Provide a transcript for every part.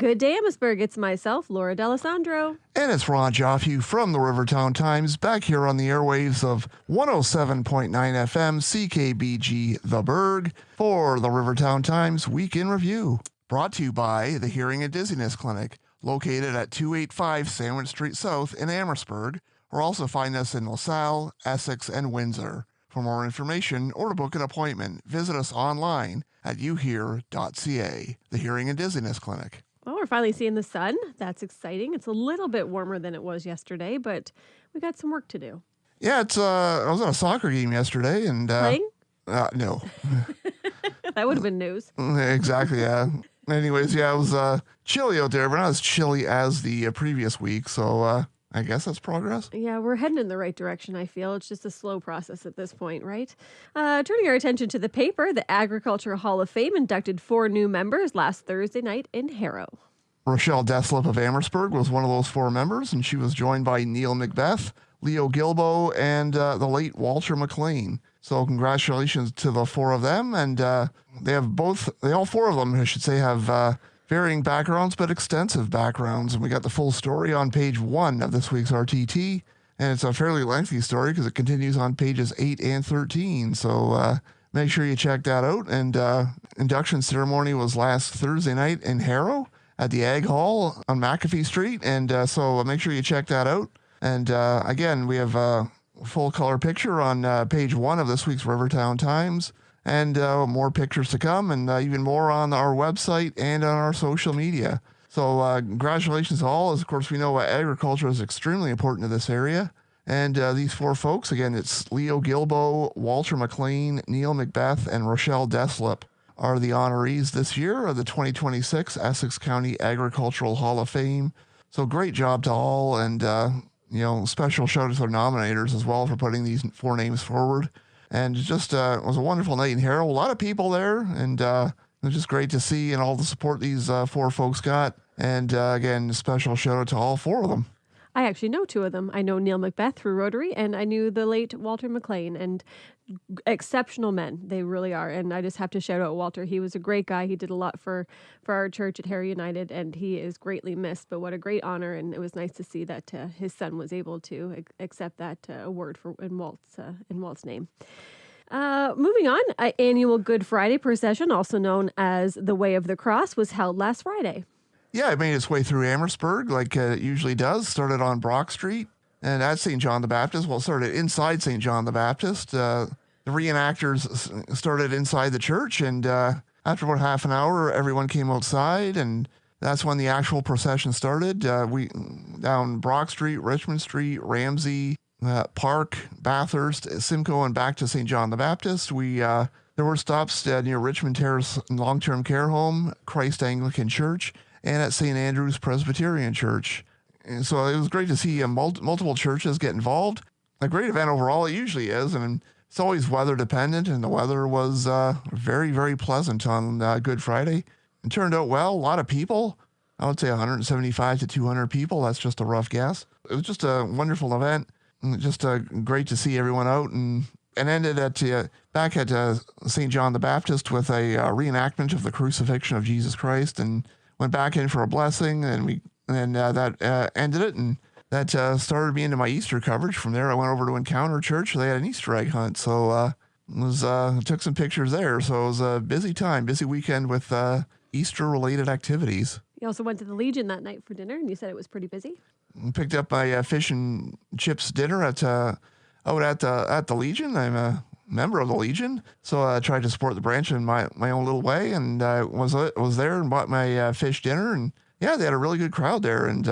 Good day, Amherstburg. It's myself, Laura D'Alessandro. And it's Ron Joffe from the Rivertown Times, back here on the airwaves of 107.9 FM CKBG The Berg for the Rivertown Times Week in Review. Brought to you by the Hearing and Dizziness Clinic, located at 285 Sandwich Street South in Amherstburg, or also find us in LaSalle, Essex, and Windsor. For more information or to book an appointment, visit us online at uhear.ca, the Hearing and Dizziness Clinic. Well, we're finally seeing the sun. That's exciting. It's a little bit warmer than it was yesterday, but we got some work to do. Yeah, I was at a soccer game yesterday, and Playing? No. That would have been news. Exactly, yeah. Anyways, yeah, it was chilly out there, but not as chilly as the previous week, so I guess that's progress. Yeah, we're heading in the right direction, I feel. It's just a slow process at this point, right? Turning our attention to the paper, the Agricultural Hall of Fame inducted 4 new members last Thursday night in Harrow. Rochelle Deslip of Amherstburg was one of those 4 members, and she was joined by Neil Macbeth, Leo Gilbo, and the late Walter McLean. So congratulations to the 4 of them, and all 4 of them, I should say, have varying backgrounds, but extensive backgrounds. And we got the full story on page 1 of this week's RTT. And it's a fairly lengthy story because it continues on pages 8 and 13. So make sure you check that out. And induction ceremony was last Thursday night in Harrow at the Ag Hall on McAfee Street. And so make sure you check that out. And again, we have a full color picture on page 1 of this week's Rivertown Times. And more pictures to come, and even more on our website and on our social media. So congratulations to all. As of course, we know agriculture is extremely important to this area. And these 4 folks, again, it's Leo Gilbo, Walter McLean, Neil Macbeth, and Rochelle Deslip are the honorees this year of the 2026 Essex County Agricultural Hall of Fame. So great job to all, and special shout out to our nominators as well for putting these 4 names forward. And it just was a wonderful night in Harrow. A lot of people there, and it was just great to see and all the support these 4 folks got. And again, a special shout out to all 4 of them. I actually know 2 of them. I know Neil Macbeth through Rotary, and I knew the late Walter McLean, and exceptional men. They really are. And I just have to shout out Walter. He was a great guy. He did a lot for our church at Harrow United, and he is greatly missed. But what a great honor, and it was nice to see that his son was able to accept that award in Walt's name. Moving on, an annual Good Friday procession, also known as the Way of the Cross, was held last Friday. Yeah, it made its way through Amherstburg like it usually does. Started on Brock Street and at St. John the Baptist. Well, it started inside St. John the Baptist. The reenactors started inside the church, and after about half an hour, everyone came outside, and that's when the actual procession started. We down Brock Street, Richmond Street, Ramsey, Park, Bathurst, Simcoe, and back to St. John the Baptist. There were stops near Richmond Terrace Long-Term Care Home, Christ Anglican Church, and at St. Andrew's Presbyterian Church. And so it was great to see multiple churches get involved. A great event overall, it usually is, and it's always weather dependent, and the weather was very, very pleasant on Good Friday. It turned out well, a lot of people. I would say 175 to 200 people. That's just a rough guess. It was just a wonderful event. Just great to see everyone out, and ended back at St. John the Baptist with a reenactment of the crucifixion of Jesus Christ, and went back in for a blessing, and that ended it, and that started me into my Easter coverage. From there, I went over to Encounter Church. They had an Easter egg hunt, so took some pictures there. So it was a busy weekend with Easter-related activities. You also went to the Legion that night for dinner, and you said it was pretty busy. Picked up my fish and chips dinner out at the Legion. I'm a member of the Legion, so I tried to support the branch in my own little way, and was there and bought my fish dinner, and yeah, they had a really good crowd there, and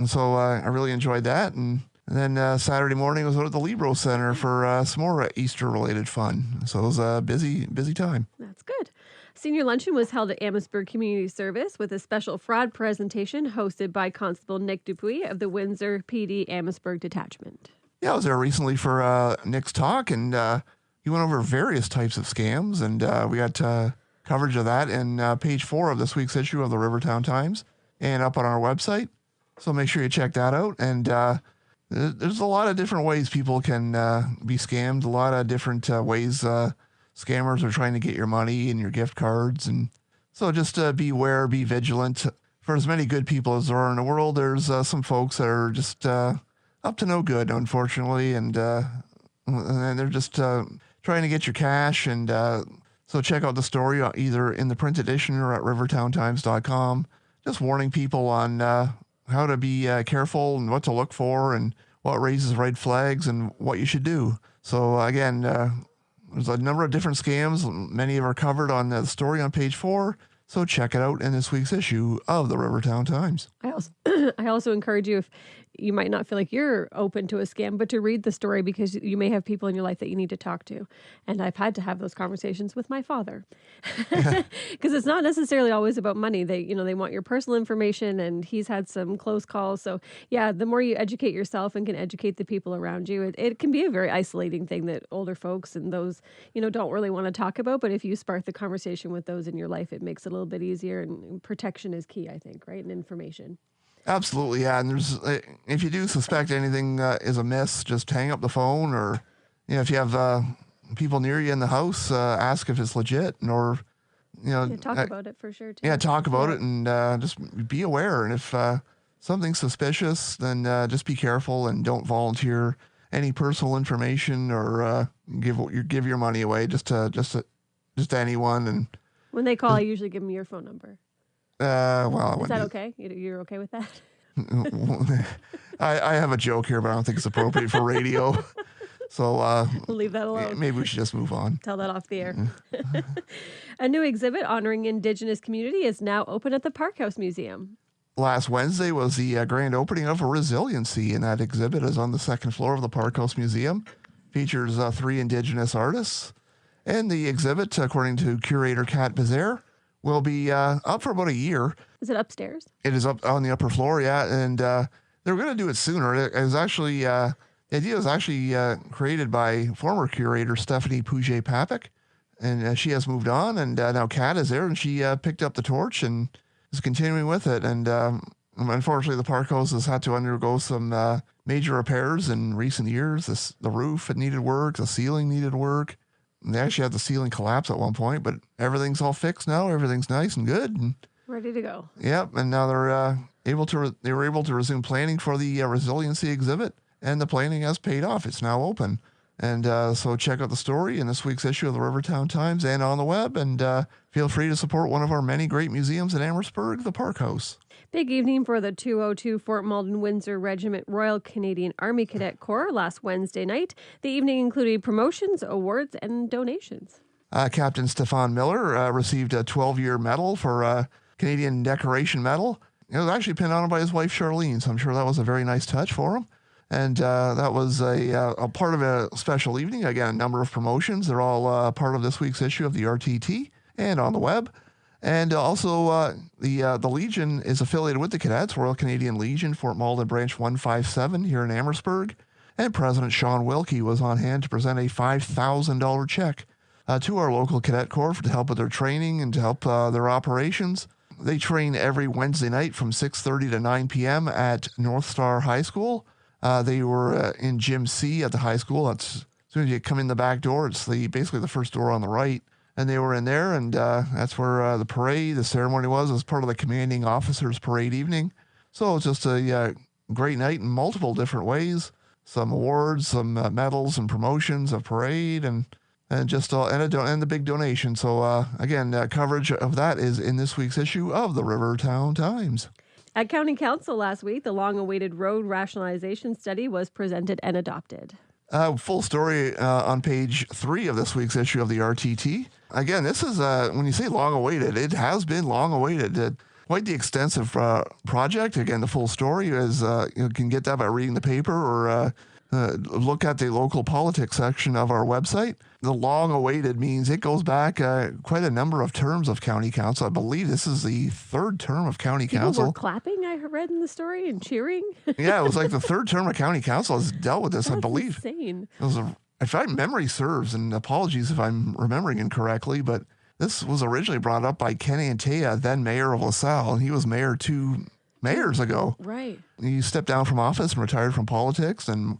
so I really enjoyed that. And then Saturday morning I was out at the Libro Center for some more Easter-related fun. So it was a busy time. That's good. Senior luncheon was held at Amherstburg Community Service with a special fraud presentation hosted by Constable Nick Dupuis of the Windsor PD Amherstburg Detachment. Yeah, I was there recently for Nick's talk, and he went over various types of scams, and we got coverage of that in page 4 of this week's issue of the Rivertown Times and up on our website. So make sure you check that out. And there's a lot of different ways people can be scammed, a lot of different ways scammers are trying to get your money and your gift cards. And so just beware, be vigilant. for as many good people as there are in the world, there's some folks that are just up to no good, unfortunately, and they're just trying to get your cash. And so check out the story either in the print edition or at rivertowntimes.com, just warning people on how to be careful and what to look for and what raises red flags and what you should do. So again, there's a number of different scams. Many of them are covered on the story on page 4. So check it out in this week's issue of the Rivertown Times. I also encourage you, if you might not feel like you're open to a scam, but to read the story, because you may have people in your life that you need to talk to. And I've had to have those conversations with my father, because it's not necessarily always about money. They want your personal information, and he's had some close calls. So yeah, the more you educate yourself and can educate the people around you, it can be a very isolating thing that older folks and those, don't really want to talk about. But if you spark the conversation with those in your life, it makes it a little bit easier, and protection is key, I think, right? And information. Absolutely, yeah. And there's, if you do suspect anything is amiss, just hang up the phone, or if you have people near you in the house, ask if it's legit, or talk about it for sure too. Yeah, talk about it, and just be aware. And if something's suspicious, then just be careful and don't volunteer any personal information or give your money away just to anyone. And when they call, I usually give them your phone number. Well, is that okay? You're okay with that? I have a joke here, but I don't think it's appropriate for radio. So we'll leave that alone. Maybe we should just move on. Tell that off the air. A new exhibit honoring Indigenous community is now open at the Parkhouse Museum. Last Wednesday was the grand opening of a resiliency, and that exhibit is on the second floor of the Parkhouse Museum. Features 3 Indigenous artists. And the exhibit, according to curator Kat Bazaire, will be up for about a year. Is it upstairs? It is up on the upper floor, yeah. And they were going to do it sooner. It was actually, the idea was actually created by former curator Stephanie Pouget-Papik. And she has moved on, and now Kat is there, and she picked up the torch and is continuing with it. And unfortunately, the Parkhouse has had to undergo some major repairs in recent years. The roof, it needed work. The ceiling needed work. And they actually had the ceiling collapse at one point, but everything's all fixed now. Everything's nice and good. And, ready to go. Yep, and now they're they were able to resume planning for the resiliency exhibit, and the planning has paid off. It's now open. And so check out the story in this week's issue of the Rivertown Times and on the web, and feel free to support one of our many great museums in Amherstburg, the Parkhouse. Big evening for the 202 Fort Malden Windsor Regiment Royal Canadian Army Cadet Corps last Wednesday night. The evening included promotions, awards, and donations. Captain Stefan Miller received a 12-year medal for Canadian Decoration Medal. It was actually pinned on him by his wife, Charlene, so I'm sure that was a very nice touch for him. And that was a part of a special evening. Again, a number of promotions. They're all part of this week's issue of the RTT and on the web. And also, the Legion is affiliated with the Cadets, Royal Canadian Legion, Fort Malden Branch 157 here in Amherstburg. And President Sean Wilkie was on hand to present a $5,000 check to our local cadet corps to help with their training and to help their operations. They train every Wednesday night from 6:30 to 9 p.m. at North Star High School. They were in Gym C at the high school. That's as soon as you come in the back door, it's basically the first door on the right. And they were in there, and that's where the ceremony was. It was part of the commanding officers parade evening. So it's just a great night in multiple different ways. Some awards, some medals and promotions, a parade, and the big donation. So again, coverage of that is in this week's issue of the Rivertown Times. At County Council last week, the long-awaited road rationalization study was presented and adopted. Full story on page 3 of this week's issue of the RTT. Again, this is, when you say long-awaited, it has been long-awaited. Quite the extensive project. Again, the full story is, you can get that by reading the paper or look at the local politics section of our website. The long-awaited means it goes back quite a number of terms of county council. I believe this is the 3rd term of county council. People were clapping, I read in the story, and cheering. Yeah, it was like the 3rd term of county council has dealt with this, I believe. That's insane. It was if my memory serves, and apologies if I'm remembering incorrectly, but this was originally brought up by Ken Antea, then mayor of LaSalle, and he was mayor 2 mayors ago. Right. He stepped down from office and retired from politics, and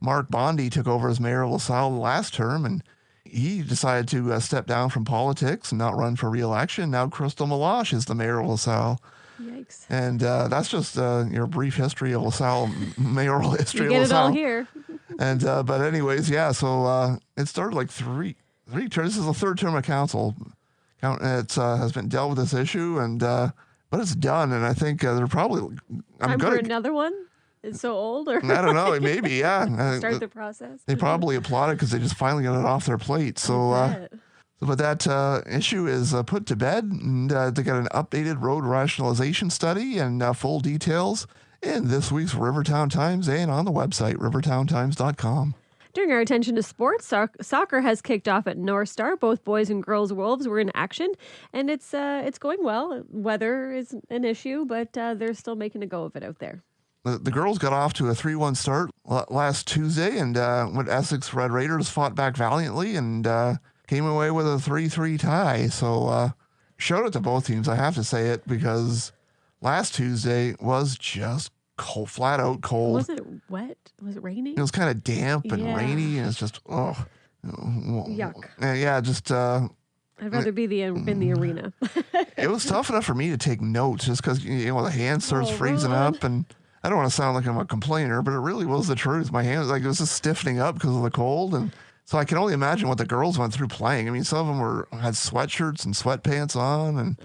Mark Bondi took over as mayor of LaSalle last term, and he decided to step down from politics and not run for re-election. Now Crystal Malash is the mayor of LaSalle. Yikes. And that's just your brief history of LaSalle, mayoral history You get of LaSalle. it all here. And but anyways, yeah. So it started like three terms. This is the third term of council. It has been dealt with this issue, and but it's done. And I think they're probably Time for another one. It's so old, or I don't know. Maybe yeah. start the process. They probably applauded because they just finally got it off their plate. So. But that issue is put to bed, and they got an updated road rationalization study and full details in this week's Rivertown Times and on the website, rivertowntimes.com. Turning our attention to sports, soccer has kicked off at North Star. Both boys and girls Wolves were in action, and it's going well. Weather is an issue, but they're still making a go of it out there. The girls got off to a 3-1 start last Tuesday, and when Essex Red Raiders fought back valiantly and came away with a 3-3 tie. So shout out to both teams, I have to say it, because last Tuesday was just cold, flat out cold. Was it wet? Was it raining? It was kind of damp and rainy, and it's just, yuck. Yeah, just... I'd rather be in the arena. It was tough enough for me to take notes just because, the hand starts freezing up, and I don't want to sound like I'm a complainer, but it really was the truth. My hand, it was just stiffening up because of the cold, and so I can only imagine what the girls went through playing. I mean, some of them had sweatshirts and sweatpants on, and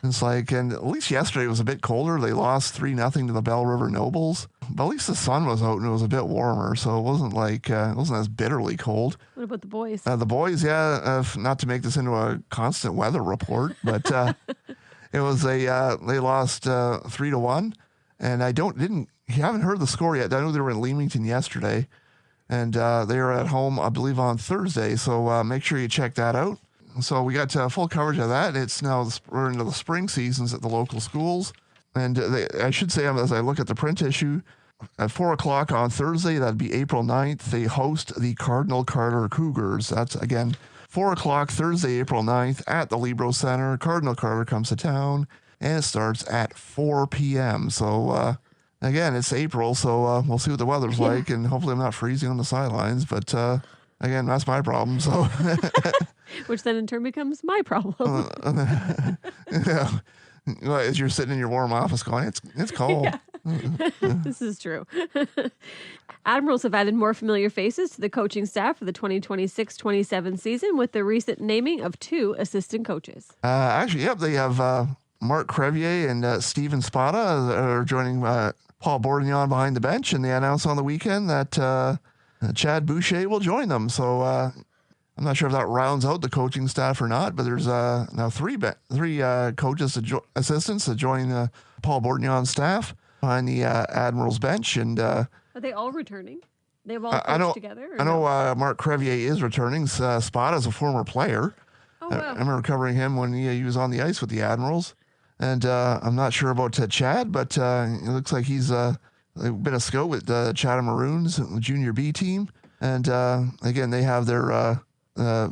it's like, and at least yesterday it was a bit colder. They lost 3-0 to the Bell River Nobles, but at least the sun was out and it was a bit warmer, so it wasn't like it wasn't as bitterly cold. What about the boys? The boys, not to make this into a constant weather report, but it was they lost 3-1, and you haven't heard the score yet. I know they were in Leamington yesterday. And they are at home, I believe, on Thursday. So make sure you check that out. So we got full coverage of that. It's now we're into the spring seasons at the local schools. And I should say, as I look at the print issue, at 4 o'clock on Thursday, that'd be April 9th, they host the Cardinal Carter Cougars. That's, again, 4 o'clock Thursday, April 9th at the Libro Center. Cardinal Carter comes to town, and it starts at 4 p.m. So... again, it's April, so we'll see what the weather's like, and hopefully I'm not freezing on the sidelines. But again, that's my problem. So, which then in turn becomes my problem. As you're sitting in your warm office, going, it's cold. This is true. Admirals have added more familiar faces to the coaching staff for the 2026-27 season with the recent naming of 2 assistant coaches. Actually, they have Mark Crevier and Steven Spada are joining Paul Bourdignon behind the bench, and they announced on the weekend that Chad Boucher will join them. So I'm not sure if that rounds out the coaching staff or not, but there's now three coaches, assistants that join Paul Bourdignon's staff behind the Admiral's bench. And are they all returning? They've all coached together? I know Mark Crevier is returning. Spada's a former player. Oh, wow. I remember covering him when he was on the ice with the Admirals. And I'm not sure about Chad, but it looks like he's been a scout with the Chatham Maroons, the junior B team. And again, they have their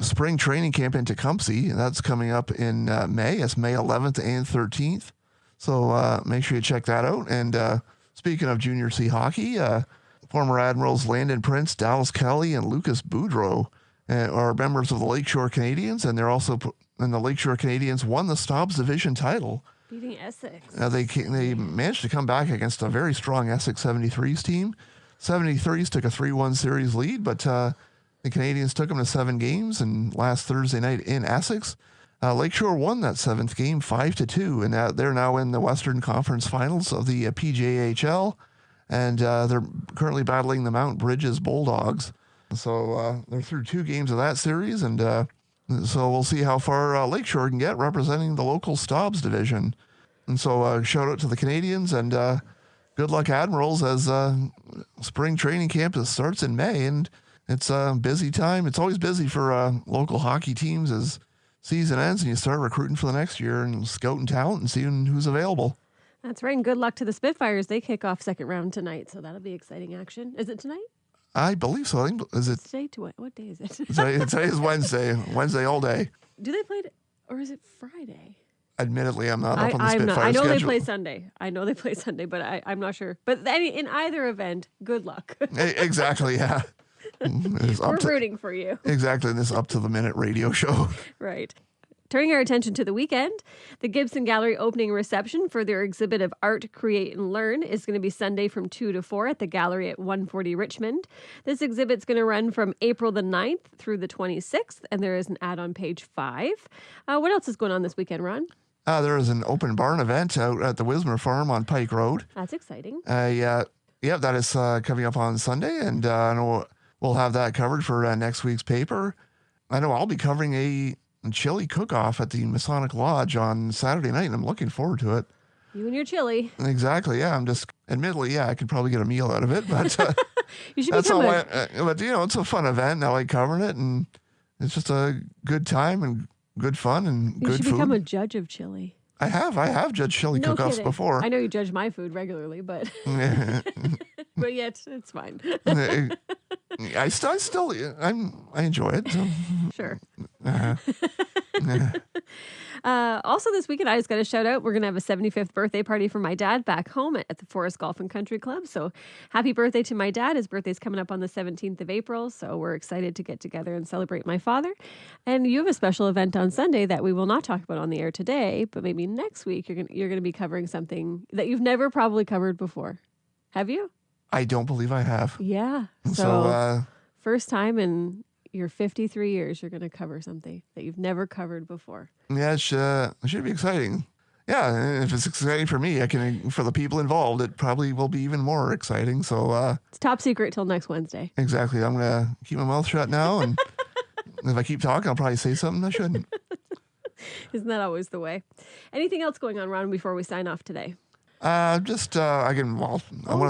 spring training camp in Tecumseh. That's coming up in May. It's May 11th and 13th. So make sure you check that out. And speaking of junior C hockey, former Admirals Landon Prince, Dallas Kelly, and Lucas Boudreau are members of the Lakeshore Canadians, and they're also and the Lakeshore Canadians won the Stobbs Division title. Beating Essex. They managed to come back against a very strong Essex 73s team. 73s took a 3-1 series lead, but the Canadians took them to 7 games, and last Thursday night in Essex, Lakeshore won that 7th game 5-2, and they're now in the Western Conference Finals of the PJHL, and they're currently battling the Mount Bridges Bulldogs. So they're through 2 games of that series, and so we'll see how far Lakeshore can get representing the local Stobbs division. And so shout out to the Canadians, and good luck Admirals as spring training camp starts in May, and it's a busy time. It's always busy for local hockey teams as season ends and you start recruiting for the next year and scouting talent and seeing who's available. That's right, and good luck to the Spitfires. They kick off second round tonight, so that'll be exciting action. Is it tonight? I believe so. Is it today? What day is it? Today is Wednesday. Wednesday all day. Do they play, or is it Friday? Admittedly, I'm not up on the Spitfire I know schedule. They play Sunday. But I'm not sure. But in either event, good luck. Exactly, yeah. We're rooting for you. Exactly, this up to the minute radio show. Right. Turning our attention to the weekend, the Gibson Gallery opening reception for their exhibit of Art, Create, and Learn is going to be Sunday from 2 to 4 at the gallery at 140 Richmond. This exhibit's going to run from April the 9th through the 26th, and there is an ad on page 5. What else is going on this weekend, Ron? There is an open barn event out at the Wismer Farm on Pike Road. That's exciting. Yeah, that is coming up on Sunday, and I know we'll have that covered for next week's paper. I know I'll be covering a chili cook-off at the Masonic Lodge on Saturday night, and I'm looking forward to it. You and your chili. Exactly, yeah. Admittedly, I could probably get a meal out of it, but you should that's become but it's a fun event, and I like covering it, and it's just a good time and good fun and good food. You should become a judge of chili. I have judged chili cook-offs before. I know you judge my food regularly, but but yet it's fine. I enjoy it. So. Sure. Also this weekend, I just got to shout out, we're going to have a 75th birthday party for my dad back home at the Forest Golf and Country Club. So happy birthday to my dad. His birthday's coming up on the 17th of April. So we're excited to get together and celebrate my father. And you have a special event on Sunday that we will not talk about on the air today, but maybe next week you're going to be covering something that you've never probably covered before. Have you? I don't believe I have. Yeah. So first time in your 53 years, you're going to cover something that you've never covered before. Yeah, it should be exciting. Yeah, and if it's exciting for me, for the people involved, it probably will be even more exciting. So it's top secret till next Wednesday. Exactly. I'm going to keep my mouth shut now, and if I keep talking, I'll probably say something I shouldn't. Isn't that always the way? Anything else going on, Ron, before we sign off today? I want to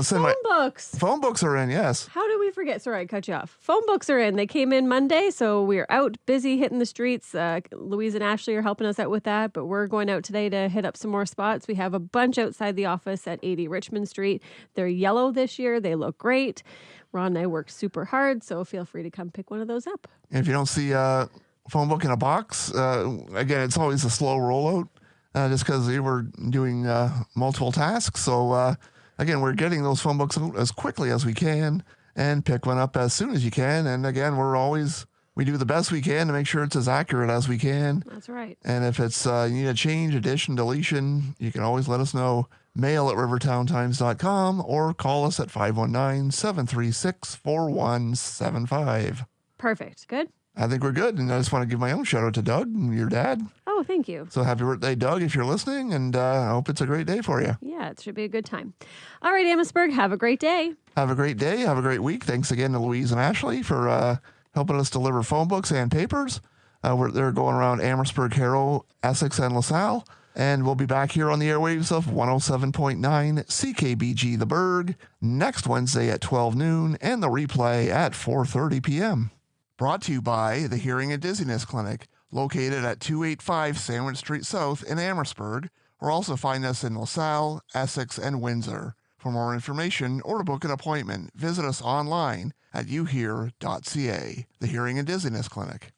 send phone books. Phone books are in, yes. How did we forget? Sorry, I cut you off. Phone books are in. They came in Monday, so we're out busy hitting the streets. Louise and Ashley are helping us out with that, but we're going out today to hit up some more spots. We have a bunch outside the office at 80 Richmond Street. They're yellow this year. They look great. Ron and I worked super hard, so feel free to come pick one of those up. And if you don't see a phone book in a box, again, it's always a slow rollout. Just because we were doing multiple tasks. So, again, we're getting those phone books out as quickly as we can and pick one up as soon as you can. And again, we do the best we can to make sure it's as accurate as we can. That's right. And if it's you need a change, addition, deletion, you can always let us know. Mail at rivertowntimes.com or call us at 519-736-4175. Perfect. Good. I think we're good. And I just want to give my own shout out to Doug, your dad. Oh, thank you. So happy birthday, Doug, if you're listening, and I hope it's a great day for you. Yeah, it should be a good time. All right, Amherstburg, have a great day. Have a great day. Have a great week. Thanks again to Louise and Ashley for helping us deliver phone books and papers. They're going around Amherstburg, Harrow, Essex, and LaSalle. And we'll be back here on the airwaves of 107.9 CKBG The Berg next Wednesday at 12 noon and the replay at 4:30 p.m. Brought to you by the Hearing and Dizziness Clinic, located at 285 Sandwich Street South in Amherstburg, or also find us in LaSalle, Essex, and Windsor. For more information or to book an appointment, visit us online at uhear.ca, the Hearing and Dizziness Clinic.